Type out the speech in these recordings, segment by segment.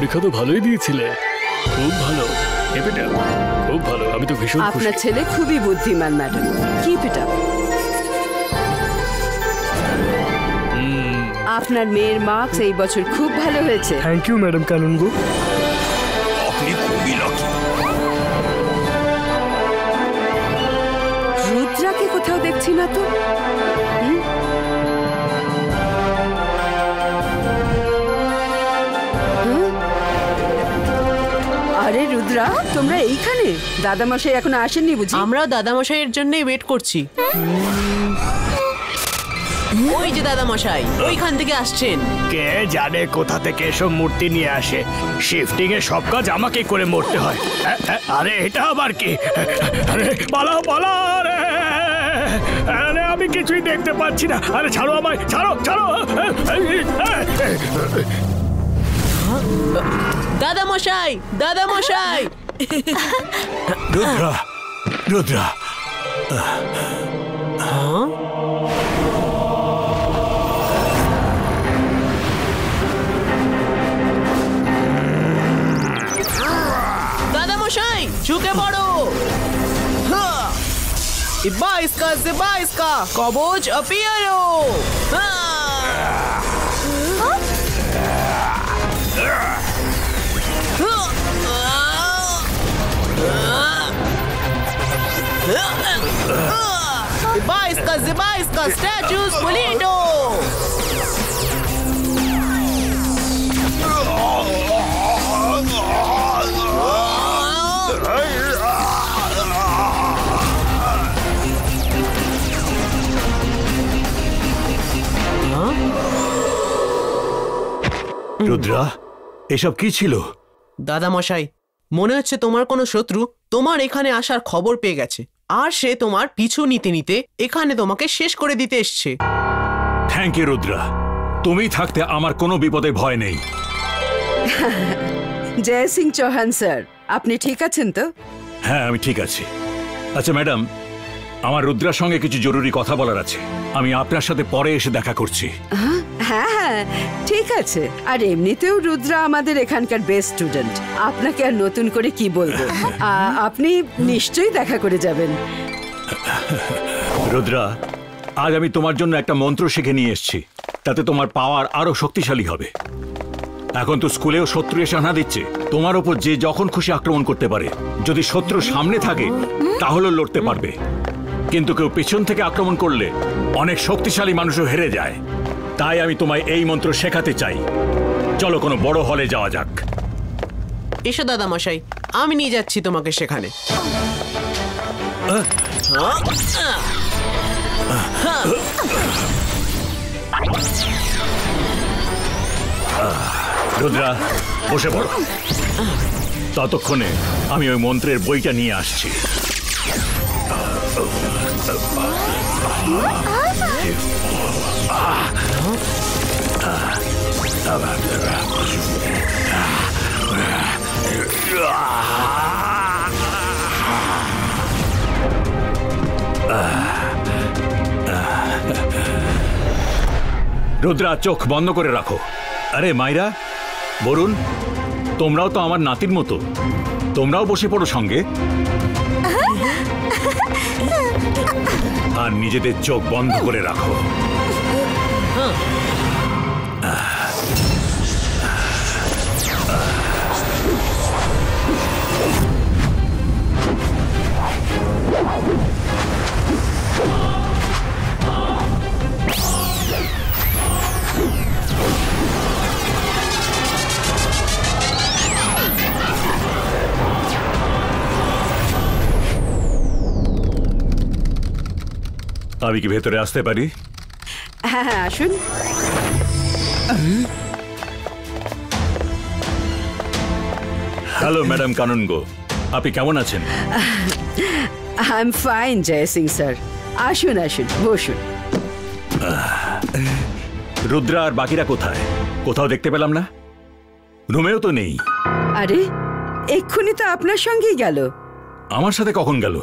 পরীক্ষা তো ভালোই দিয়েছিলে, খুব ভালো। খুব ভালো, আমি তো ভীষণ খুশি। আপনার ছেলে খুবই বুদ্ধিমান ম্যাডাম, কিপ ইট আপ। আপনার মেয়ের মার্কস এই বছর খুব ভালো হয়েছে। Thank you madam Kanungo. আপনি খুবই লাকি। রুদ্রাকে কোথাও দেখছি না তো। আরে রুদ্রা, তোমরা এইখানে? দাদামশাই এখনো আসেননি বুঝি? আমরা দাদামশাইয়ের জন্যই ওয়েট করছি। ওই যে দাদামশাই ওইখান থেকে আসছেন। কে জানে কোথা থেকে এসব মূর্তি নিয়ে আসে। শিফটিং এ সব কাজ আমাকে করে মরতে হয়। আরে এটা আবার কি? আরে পালাও পালাও! আরে আমি কিছুই দেখতে পাচ্ছি না। আরে ছাড়ো আমায়, ছাড়ো ছাড়ো! দাদামশাই, দাদামশাই! রুদ্রা, রুদ্রা! দাদামশাই ঝুঁকে পড়ো। ইব্বা ইসকা জিব্বা ইসকা কবচ অপিয়ারো। ইব্বা ইসকা জিব্বা ইসকা স্ট্যাচুস পুলিটো। রুদ্রা, এসব কি ছিল? দাদামশাই, মনে হচ্ছে তোমার কোনো শত্রু তোমার এখানে আসার খবর পেয়ে গেছে, আর সে তোমার পিছু নিতে নিতে এখানে তোমাকে শেষ করে দিতে এসছে। থ্যাংক ইউ রুদ্রা, তুমি থাকতে আমার কোনো বিপদে ভয় নেই। জয় সিং চৌহান স্যার, আপনি ঠিক আছেন তো? হ্যাঁ, আমি ঠিক আছি। আচ্ছা ম্যাডাম, আমার রুদ্রার সঙ্গে কিছু জরুরি কথা বলার আছে। আমি আপনার সাথে পরে এসে দেখা করছি। হ্যাঁ হ্যাঁ ঠিক আছে। আর এমনিতেও রুদ্রা আমাদের এখানকার বেস্ট স্টুডেন্ট, আপনাকে আর নতুন করে কি বলবো। আপনি নিশ্চয়ই দেখা করে যাবেন। রুদ্রা, আজ আমি তোমার জন্য একটা মন্ত্র শিখে নিয়ে এসেছি, তাতে তোমার পাওয়ার আরো শক্তিশালী হবে। এখন তো স্কুলেও শত্রু এসে হানা দিচ্ছে, তোমার ওপর যে যখন খুশি আক্রমণ করতে পারে। যদি শত্রু সামনে থাকে তাহলে লড়তে পারবে, কিন্তু কেউ পেছন থেকে আক্রমণ করলে অনেক শক্তিশালী মানুষও হেরে যায়। তাই আমি তোমায় এই মন্ত্র শেখাতে চাই। চলো কোনো বড় হলে যাওয়া যাক। এসো দাদামশাই, আমি নিয়ে যাচ্ছি তোমাকে সেখানে। রুদ্রা, বসে পড়ো। ততক্ষণে আমি ওই মন্ত্রের বইটা নিয়ে আসছি। রুদ্রা, চোখ বন্ধ করে রাখো। আরে মাইরা, বরুণ, তোমরাও তো আমার নাতির মতো, তোমরাও বসে পড়ো সঙ্গে। আর নিজেদের চোখ বন্ধ করে রাখো। আমি কি ভেতরে আসতে পারি? হ্যাঁ হ্যাঁ আসুন। হ্যালো ম্যাডাম কানুনগো, আপনি কেমন আছেন? I am fine Joy Singh sir. আসুন আসুন, বসুন। রুদ্রা আর বাকিরা কোথায়? কোথাও দেখতে পেলাম না। রুমেও তো নেই। আরে এক্ষুনি তো আপনার সঙ্গেই গেল। আমার সাথে কখন গেল?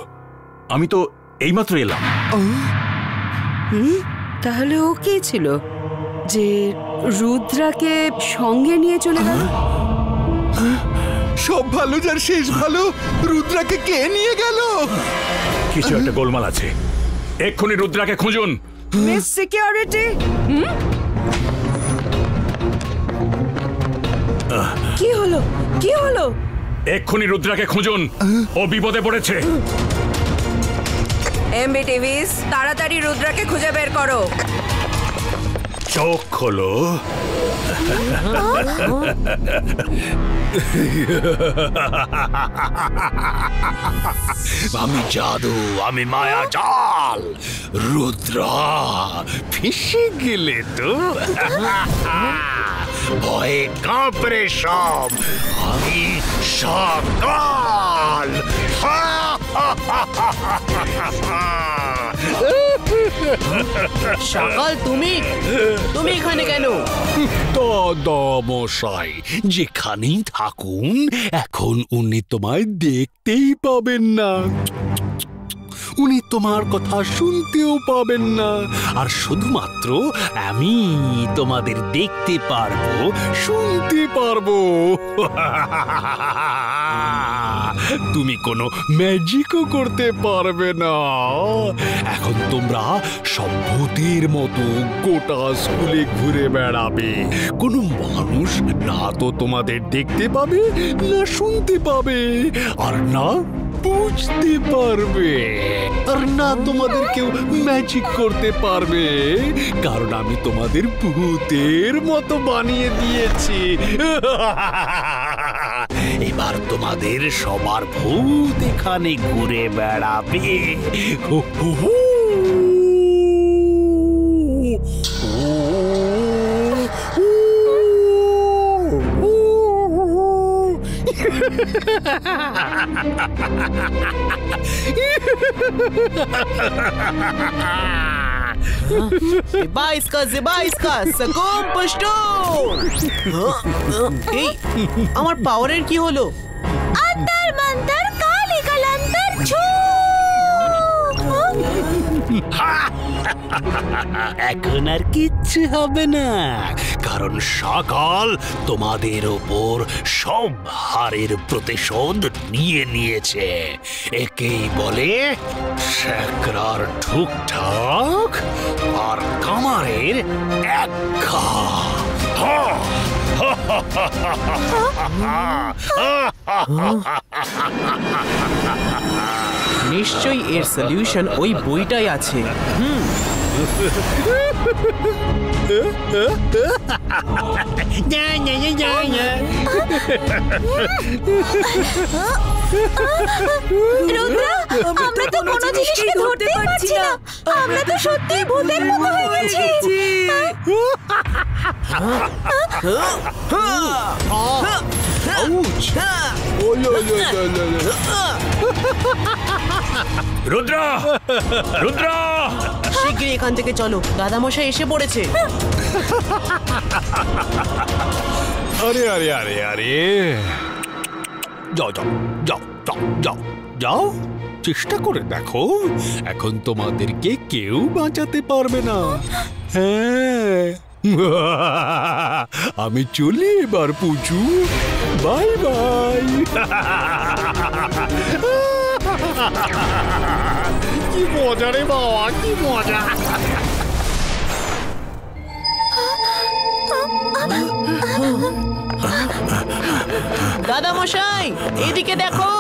আমি তো এইমাত্র এলাম। তাহলে ও কে ছিল যে রুদ্রাকে সঙ্গে নিয়ে চলে গেল? সব ভালো যার শেষ ভালো, রুদ্রাকে কে নিয়ে গেল? কিছু একটা গোলমাল আছে, এক্ষুনি রুদ্রাকে খুঁজুন। মিস সিকিউরিটি, কি হলো কি হলো? এক্ষুনি রুদ্রাকে খুঁজুন, ও বিপদে পড়েছে। এমবিটিভিস, তাড়াতাড়ি রুদ্রাকে খুঁজে বের করো। চোখ খোলো। আমি জাদু, আমি মায়া জাল। রুদ্রা ফেসে গেলে তো। ভয়ে কাঁপড়ে সব, আমি সকাল। সকাল, তুমি এখানে কেন? দাদা মশাই, যেখানেই থাকুন এখন উনি তোমায় দেখতেই পাবেন না, উনি তোমার কথা শুনতেও পাবেন না, আর শুধুমাত্র আমি তোমাদের দেখতে পারবো, শুনতে পারবো। তুমি কোনো ম্যাজিকও করতে পারবে না। এখন তোমরা সব ভূতের মতো গোটা স্কুলে ঘুরে বেড়াবে। কোনো মানুষ না তো তোমাদের দেখতে পাবে, না শুনতে পাবে, আর না বুঝতে পারবে, আর না তোমাদের কেউ ম্যাজিক করতে পারবে, কারণ আমি তোমাদের ভূতের মতো বানিয়ে দিয়েছি। এবার তোমাদের সবার ভূত এখানে ঘুরে বেড়াবে। হু হু হু। এই, আমার পাওয়ারের কি হলো? अंतर मंतर काली कलंतर छू। এখন আর কিচ্ছু হবে না, কারণ সকাল তোমাদের ওপর সব হারের প্রতিশোধ নিয়ে নিয়েছে। একেই বলে শেখরার ঠুকঠাক আর কামারের এক ঘা। নিশ্চয়ই এর সলিউশন ওই বইটাই আছে। রুদ্রা, আমরা তো কোনো জিনিসকে ধরতে পারছি না। আমরা তো সত্যি ভূতের মতো হয়ে গেছি। রুদ্রা, রুদ্রা, শিগগিরই এখান থেকে চলো, দাদামশাই এসে পড়েছে। আরে আরে আরে আরে, যাও যাও যাও যাও যাও যাও, চেষ্টা করে দেখো, এখন তোমাদেরকে কেউ বাঁচাতে পারবে না। হ্যাঁ, আমি চলি এবার পুচু, বাই বাই। কি মজা রে বাবা, কি মজা। দাদামশাই, এদিকে দেখো,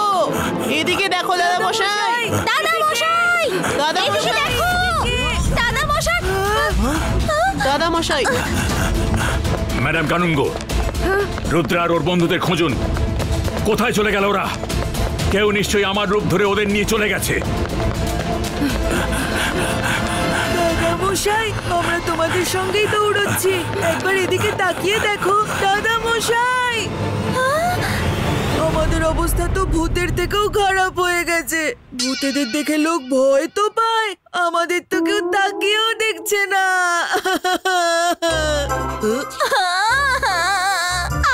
এদিকে দেখো দাদামশাই, দাদামশাই, দাদামশাই, দেখো, দাদামশাই, দাদামশাই। ম্যাডাম কানুনগো, রুদ্রা আর ওর বন্ধুদের খুঁজুন। কোথায় চলে গেল ওরা? কেউ নিশ্চয়ই আমার রূপ ধরে ওদের নিয়ে চলে গেছে। দাদামশাই, আমরা তোমাদের সঙ্গেই দৌড়চ্ছি, একবার এদিকে তাকিয়ে দেখো। দাদামশাই, আমাদের অবস্থা তো ভূতের থেকেও খারাপ হয়ে গেছে। ভূতেদের দেখে লোক ভয় তো পায়, আমাদের তো কেউ তাকিয়েও দেখছে না।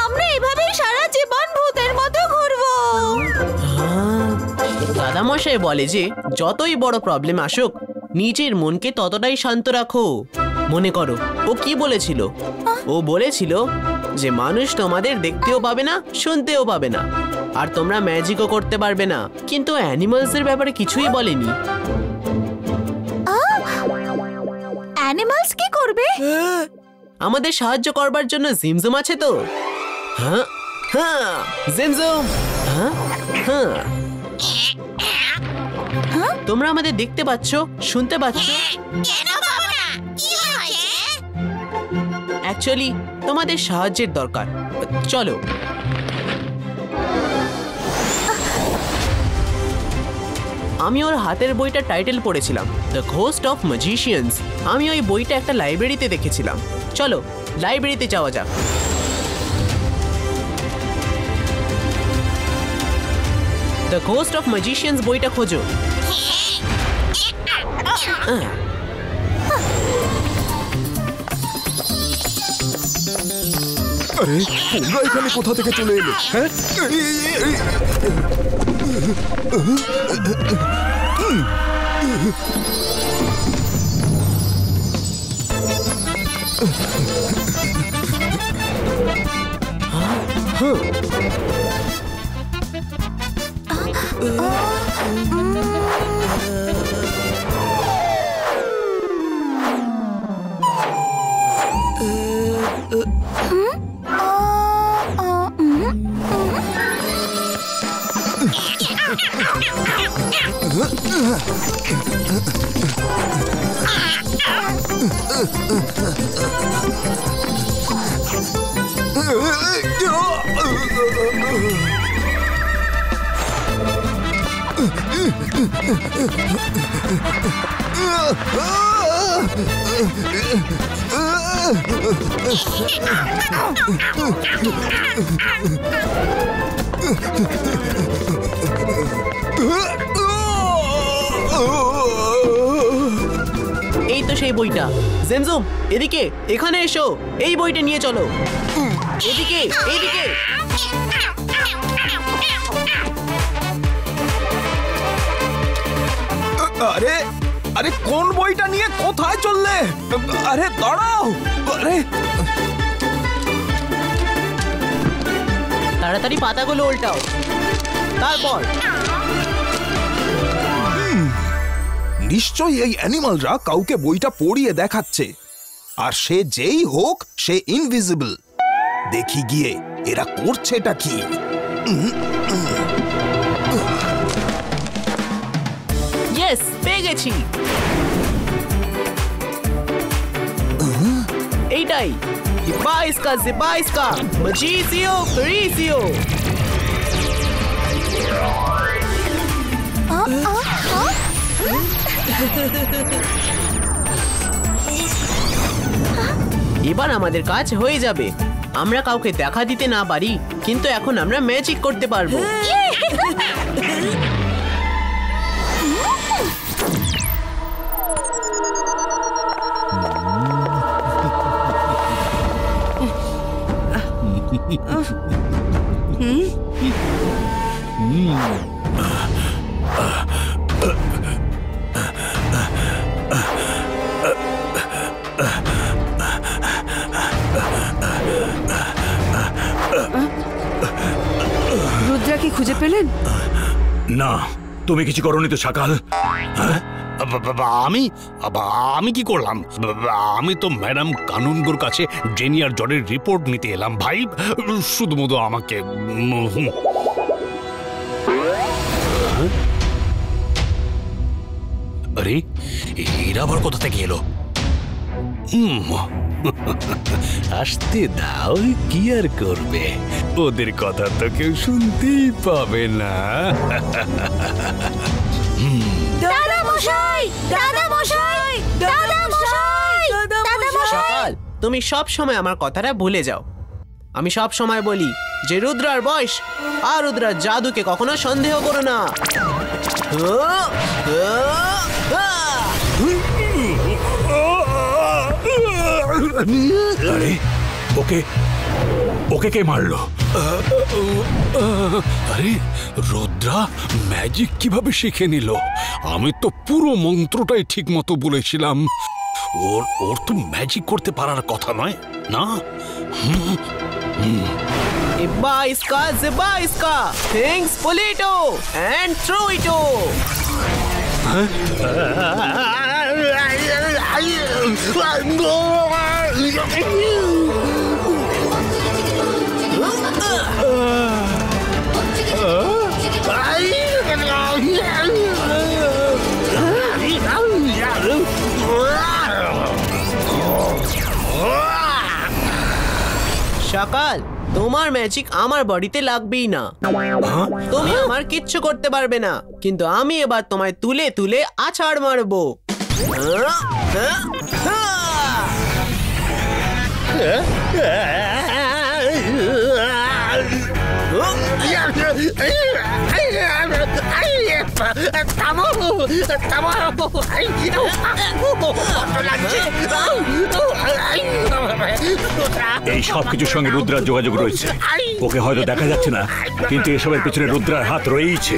আমরা এভাবেই সারা জীবন ভূতের মতো ঘুরবো। দাদামশাই বলে যে যতই বড় প্রবলেম আসুক, নিজের মনকে ততটাই শান্ত রাখো। মনে করো ও কি বলেছিল? ও বলেছিল যে মানুষ তোমাদের দেখতেও পাবে না, শুনতেও পাবে না, আর তোমরা ম্যাজিকও করতে পারবে না। কিন্তু অ্যানিমালস এর ব্যাপারে কিছুই বলেনি। অ্যানিমালস কি করবে? আমাদের সাহায্য করবার জন্য জিমজুম আছে তো। হ্যাঁ হ্যাঁ জিমজুম। হ্যাঁ হ্যাঁ তোমরা আমাদের দেখতে পাচ্ছ, শুনতে পাচ্ছ? অ্যাকচুয়ালি তোমাদের সাহায্যের দরকার। চলো। আমি ওর হাতের বইটা টাইটেল পড়েছিলাম, দ্য ঘোস্ট অফ ম্যাজিশিয়ানস। আমি ওই বইটা একটা লাইব্রেরিতে দেখেছিলাম। চলো লাইব্রেরিতে যাওয়া যাক। দ্য ঘোস্ট অফ ম্যাজিশিয়ানস বইটা খোঁজো। আরে তোমরা এখানে কোথা থেকে চলে এলে? হ্যাঁ এই তো সেই বইটা। জেমজুম এদিকে, এখানে এসো, এই বইটা নিয়ে চলো। এদিকে এদিকে। আরে আরে কোন বইটা নিয়ে কোথায় চললে? আরে দাঁড়াও। আরে তাড়াতাড়ি পাতাগুলো উল্টাও। তারপর নিশ্চয়ই এই অ্যানিমালরা কাউকে বইটা পড়িয়ে দেখাচ্ছে, আর সে যেই হোক সে ইনভিজিবল। দেখি গিয়ে এরা করছেটা কি। ইয়েস, পেয়ে গেছি। এইটাই জিবাইসকা ম্যাজিসিও ফেরিসিও। এবার আমাদের কাজ হয়ে যাবে। আমরা কাউকে দেখা দিতে না পারি, কিন্তু এখন আমরা ম্যাজিক করতে পারবো। রুদ্রা কি খুঁজে পেলেন? না, তুমি কিছু করোনি তো সকাল? আমি কি করলাম? আমি তো ম্যাডাম কানুনগোর কাছে জেনি আর জনের রিপোর্ট নিতে এলাম ভাই। শুধুমাত্র আমাকে আরে এরা আবার কোথা থেকে এলো? আসতে দাও, কি আর করবে, ওদের কথা তো কেউ শুনতেই পাবে না। দাদা মশাই, দাদা মশাই, দাদা মশাই, দাদা মশাই। সকাল, তুমি সব সময় আমার কথাটা ভুলে যাও। আমি সব সময় বলি যে রুদ্রার বয়স আর রুদ্রার জাদুকে কখনো সন্দেহ করো না। আরে ওকে ওকে কে মারলো? আরে রুদ্রা ম্যাজিক কিভাবে শিখে নিল? আমি তো পুরো মন্ত্রটাই ঠিক মতো বলেছিলাম। ওর তো ম্যাজিক করতে পারার কথা নয় না। Ibba iska, zibba iska. Things polito and throw ito. সকাল, তোমার ম্যাজিক আমার বডিতে লাগবেই না। তুমি আমার কিচ্ছু করতে পারবে না, কিন্তু আমি এবার তোমায় তুলে তুলে আছাড় মারবো। এই সব কিছুর সঙ্গে রুদ্রার যোগাযোগ রয়েছে। ওকে হয়তো দেখা যাচ্ছে না, কিন্তু এসবের পেছনে রুদ্রার হাত রয়েইছে।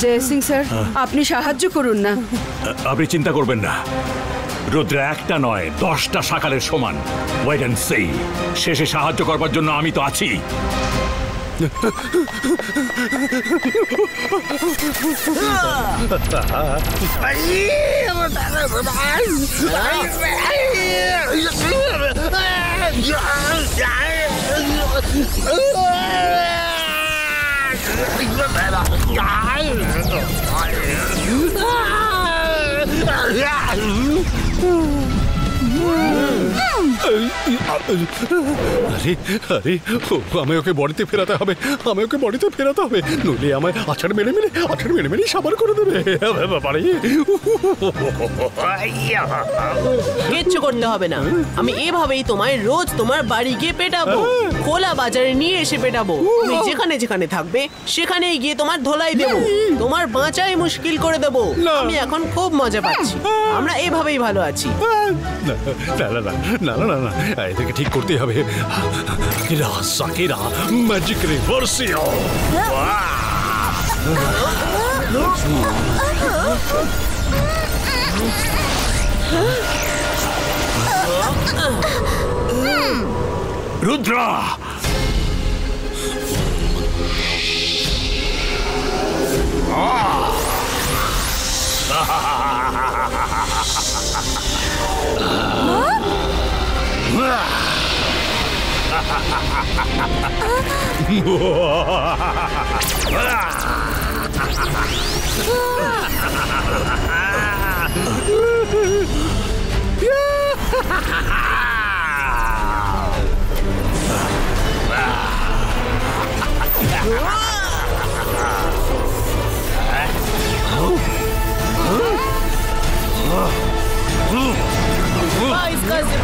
জয় সিং স্যার, আপনি সাহায্য করুন না। আপনি চিন্তা করবেন না, রুদ্র একটা নয় 10টা সকালের সমান। Wait and see. শেষে সাহায্য করবার জন্য আমি তো আছি। আরে আরে আমি ওকে বডিতে ফেরাতে হবে, নইলে আমায় আছাড় মেরে মেরে সাবার করে দেবে। কিচ্ছু করতে হবে না, আমি এভাবেই তোমায় রোজ তোমার বাড়ি গিয়ে পেটাবো। খোলা বাজারে নিয়ে এসে পেটাবো। তুমি যেখানে যেখানে থাকবে সেখানেই গিয়ে তোমার ধোলাই দেবো, তোমার বাঁচাই মুশকিল করে দেবো। আমি এখন খুব মজা পাচ্ছি, আমরা এভাবেই ভালো আছি। না, এদেরকে ঠিক করতেই হবে। সাকিরা ম্যাজিক রিভার্সিও। Rudra,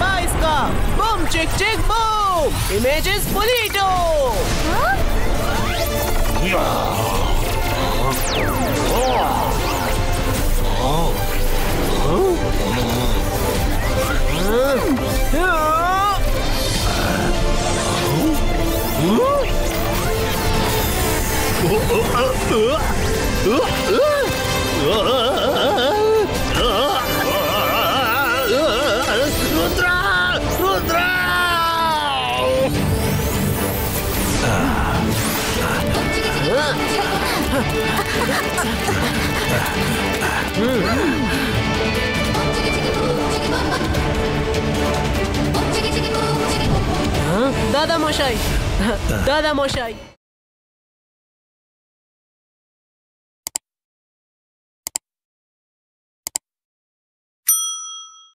Baiska, boom, chick, boom. Images Polito. দাদা মশাই